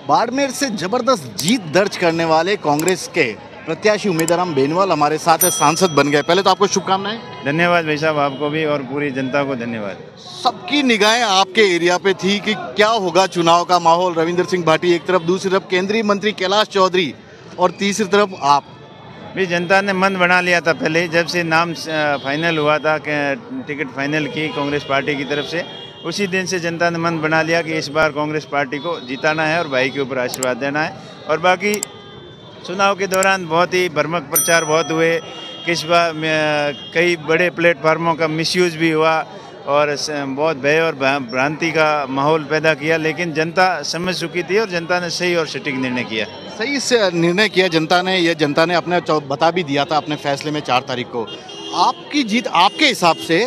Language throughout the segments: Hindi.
बाड़मेर से जबरदस्त जीत दर्ज करने वाले कांग्रेस के प्रत्याशी उम्मीदवार बेनीवाल हमारे साथ है, सांसद बन गए। पहले तो आपको शुभकामनाएं। धन्यवाद भाई साहब, आपको भी और पूरी जनता को धन्यवाद। सबकी निगाहें आपके एरिया पे थी कि क्या होगा चुनाव का माहौल। रविंद्र सिंह भाटी एक तरफ, दूसरी तरफ केंद्रीय मंत्री कैलाश चौधरी और तीसरी तरफ आप। भी जनता ने मन बना लिया था पहले ही, जब से नाम फाइनल हुआ था, टिकट फाइनल की कांग्रेस पार्टी की तरफ से, उसी दिन से जनता ने मन बना लिया कि इस बार कांग्रेस पार्टी को जिताना है और भाई के ऊपर आशीर्वाद देना है। और बाकी चुनाव के दौरान बहुत ही भ्रमक प्रचार बहुत हुए, किस बार कई बड़े प्लेटफार्मों का मिसयूज भी हुआ और बहुत भय और भ्रांति का माहौल पैदा किया, लेकिन जनता समझ चुकी थी और जनता ने सही और सटीक निर्णय किया। सही से निर्णय किया जनता ने। यह जनता ने अपने बता भी दिया था अपने फैसले में 4 तारीख को। आपकी जीत आपके हिसाब से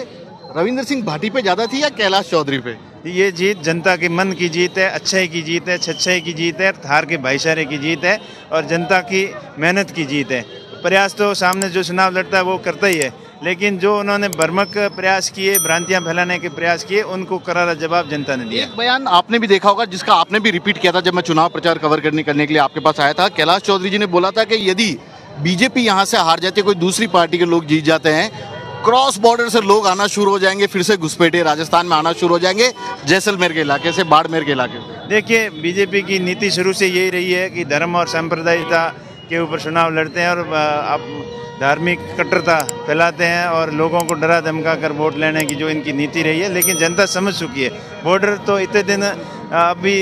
रविंद्र सिंह भाटी पे ज़्यादा थी या कैलाश चौधरी पे? ये जीत जनता के मन की जीत है, अच्छाई की जीत है, सच्चाई की जीत है, थार के भाईचारे की जीत है और जनता की मेहनत की जीत है। प्रयास तो सामने जो चुनाव लड़ता है वो करता ही है, लेकिन जो उन्होंने भ्रमक प्रयास किए, भ्रांतियां फैलाने के प्रयास किए, उनको करारा जवाब जनता ने दिया। एक बयान आपने भी देखा होगा जिसका आपने भी रिपीट किया था जब मैं चुनाव प्रचार कवर करने के लिए आपके पास आया था। कैलाश चौधरी जी ने बोला था कि यदि बीजेपी यहाँ से हार जाती है, कोई दूसरी पार्टी के लोग जीत जाते हैं, क्रॉस बॉर्डर से लोग आना शुरू हो जाएंगे, फिर से घुसपैठे राजस्थान में आना शुरू हो जाएंगे, जैसलमेर के इलाके से, बाड़मेर के इलाके से। देखिए, बीजेपी की नीति शुरू से यही रही है कि धर्म और सांप्रदायिकता के ऊपर चुनाव लड़ते हैं और आप धार्मिक कट्टरता फैलाते हैं और लोगों को डरा धमका कर वोट लेने की जो इनकी नीति रही है। लेकिन जनता समझ चुकी है। बॉर्डर तो इतने दिन अभी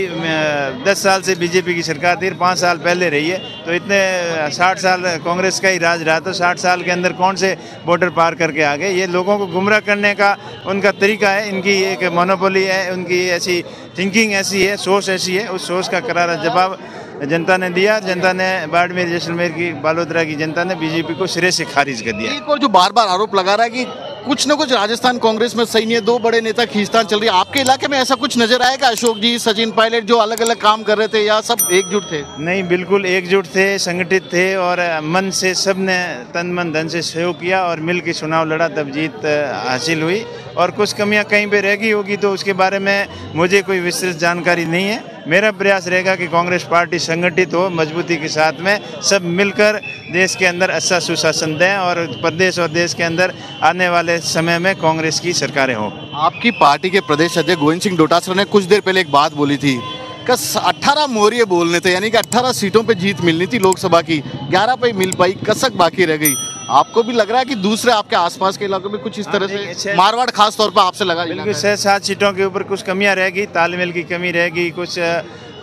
10 साल से बीजेपी की सरकार थी, 5 साल पहले रही है, तो इतने 60 साल कांग्रेस का ही राज रहा, तो 60 साल के अंदर कौन से बॉर्डर पार करके आ गए। ये लोगों को गुमराह करने का उनका तरीका है, इनकी एक मोनोपोली है, उनकी ऐसी थिंकिंग ऐसी है, सोच ऐसी है। उस सोच का करारा जवाब जनता ने दिया। जनता ने बाड़मेर, जैसलमेर की, बालोतरा की जनता ने बीजेपी को सिरे से खारिज कर दिया। एक और जो बार बार आरोप लगा रहा है कि कुछ न कुछ राजस्थान कांग्रेस में सही नहीं है, 2 बड़े नेता खींचतान चल रही है। आपके इलाके में ऐसा कुछ नजर आएगा? अशोक जी, सचिन पायलट जो अलग अलग काम कर रहे थे, या सब एकजुट थे? नहीं, बिल्कुल एकजुट थे, संगठित थे और मन से सब ने तन मन धन से सहयोग किया और मिल के चुनाव लड़ा, तब जीत हासिल हुई। और कुछ कमियां कहीं पे रह गई होगी तो उसके बारे में मुझे कोई विस्तृत जानकारी नहीं है। मेरा प्रयास रहेगा कि कांग्रेस पार्टी संगठित हो, मजबूती के साथ में सब मिलकर देश के अंदर अच्छा सुशासन दें और प्रदेश और देश के अंदर आने वाले समय में कांग्रेस की सरकारें हों। आपकी पार्टी के प्रदेश अध्यक्ष गोविंद सिंह डोटासरा ने कुछ देर पहले एक बात बोली थी कि 18 मोहरिये बोलने थे, यानी कि 18 सीटों पे जीत मिलनी थी लोकसभा की, 11 पे मिल पाई, कसक बाकी रह गई। आपको भी लग रहा है कि दूसरे आपके आसपास के इलाकों में कुछ इस तरह से, मारवाड़ खास तौर पर आपसे लगा? बिल्कुल, 6-7 सीटों के ऊपर कुछ कमियां रहेगी, तालमेल की कमी रहेगी, कुछ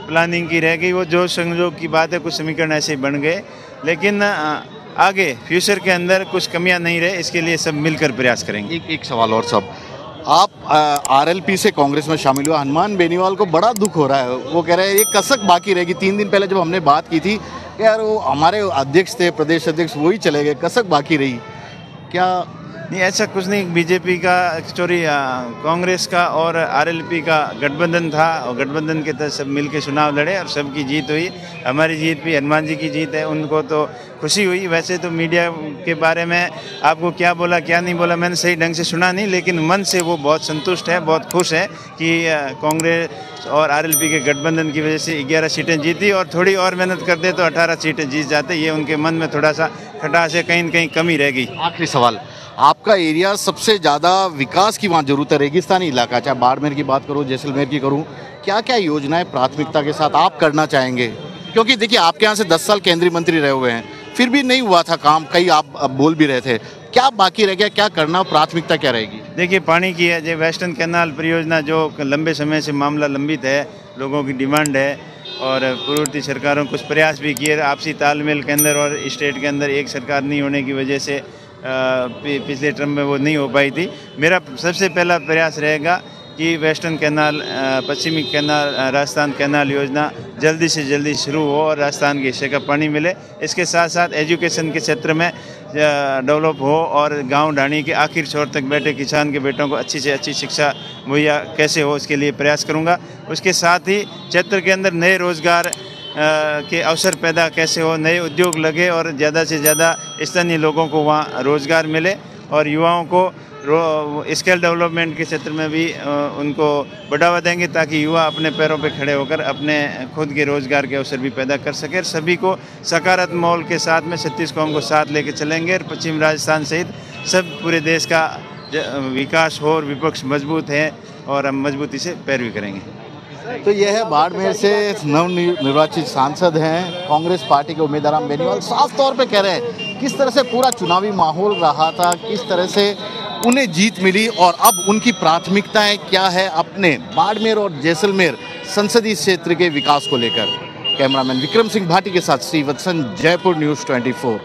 प्लानिंग की रहेगी, वो जो संयोग की बात है, कुछ समीकरण ऐसे ही बन गए। लेकिन आगे फ्यूचर के अंदर कुछ कमियां नहीं रहे, इसके लिए सब मिलकर प्रयास करेंगे। एक सवाल और सब, आप आरएलपी से कांग्रेस में शामिल हुआ, हनुमान बेनीवाल को बड़ा दुख हो रहा है, वो कह रहे हैं ये कसक बाकी रहेगी। 3 दिन पहले जब हमने बात की थी यार, वो हमारे अध्यक्ष थे, प्रदेश अध्यक्ष, वही चले गए, कसक बाकी रही। क्या नहीं, ऐसा कुछ नहीं। बीजेपी का कांग्रेस का और आरएलपी का गठबंधन था और गठबंधन के तहत सब मिलकर चुनाव लड़े और सबकी जीत हुई। हमारी जीत भी हनुमान जी की जीत है, उनको तो खुशी हुई। वैसे तो मीडिया के बारे में आपको क्या बोला क्या नहीं बोला मैंने सही ढंग से सुना नहीं, लेकिन मन से वो बहुत संतुष्ट है, बहुत खुश है कि कांग्रेस और आरएलपी के गठबंधन की वजह से 11 सीटें जीती और थोड़ी और मेहनत करते तो 18 सीटें जीत जाते। ये उनके मन में थोड़ा सा खटास है, कहीं न कहीं कमी रह गई। आखिरी सवाल, आपका एरिया सबसे ज़्यादा विकास की वहाँ जरूरत है, रेगिस्तानी इलाका, चाहे बाड़मेर की बात करूँ, जैसलमेर की करूँ, क्या क्या योजनाएं प्राथमिकता के साथ आप करना चाहेंगे? क्योंकि देखिए, आपके यहाँ से 10 साल केंद्रीय मंत्री रहे हुए हैं, फिर भी नहीं हुआ था काम, कई आप बोल भी रहे थे, क्या बाकी रह गया, क्या करना, प्राथमिकता क्या रहेगी? देखिए, पानी की है, जो वेस्टर्न कैनाल परियोजना जो लंबे समय से मामला लंबित है, लोगों की डिमांड है और पूर्ववर्ती सरकारों कुछ प्रयास भी किए, आपसी तालमेल के अंदर और स्टेट के अंदर एक सरकार नहीं होने की वजह से पिछले टर्म में वो नहीं हो पाई थी। मेरा सबसे पहला प्रयास रहेगा कि वेस्टर्न कैनाल, पश्चिमी कैनाल, राजस्थान कैनाल योजना जल्दी से जल्दी शुरू हो और राजस्थान के हिस्से का पानी मिले। इसके साथ साथ एजुकेशन के क्षेत्र में डेवलप हो और गांव ढाणी के आखिर छोर तक बैठे किसान के बेटों को अच्छी से अच्छी शिक्षा मुहैया कैसे हो, इसके लिए प्रयास करूंगा। उसके साथ ही क्षेत्र के अंदर नए रोजगार के अवसर पैदा कैसे हो, नए उद्योग लगे और ज़्यादा से ज़्यादा स्थानीय लोगों को वहाँ रोज़गार मिले और युवाओं को स्किल डेवलपमेंट के क्षेत्र में भी उनको बढ़ावा देंगे, ताकि युवा अपने पैरों पे खड़े होकर अपने खुद के रोज़गार के अवसर भी पैदा कर सके। सभी को सकारात्मक माहौल के साथ में 36 कौम को साथ लेकर चलेंगे और पश्चिम राजस्थान सहित सब पूरे देश का विकास हो और विपक्ष मजबूत है और हम मजबूती से पैरवी करेंगे। तो यह है बाड़मेर से नवनिर्वाचित सांसद हैं कांग्रेस पार्टी के उम्मीदवार राम बेनीवाल, साफ तौर पे कह रहे हैं किस तरह से पूरा चुनावी माहौल रहा था, किस तरह से उन्हें जीत मिली और अब उनकी प्राथमिकताएं क्या है अपने बाड़मेर और जैसलमेर संसदीय क्षेत्र के विकास को लेकर। कैमरामैन विक्रम सिंह भाटी के साथ श्रीवत्सन, जयपुर न्यूज़ 24।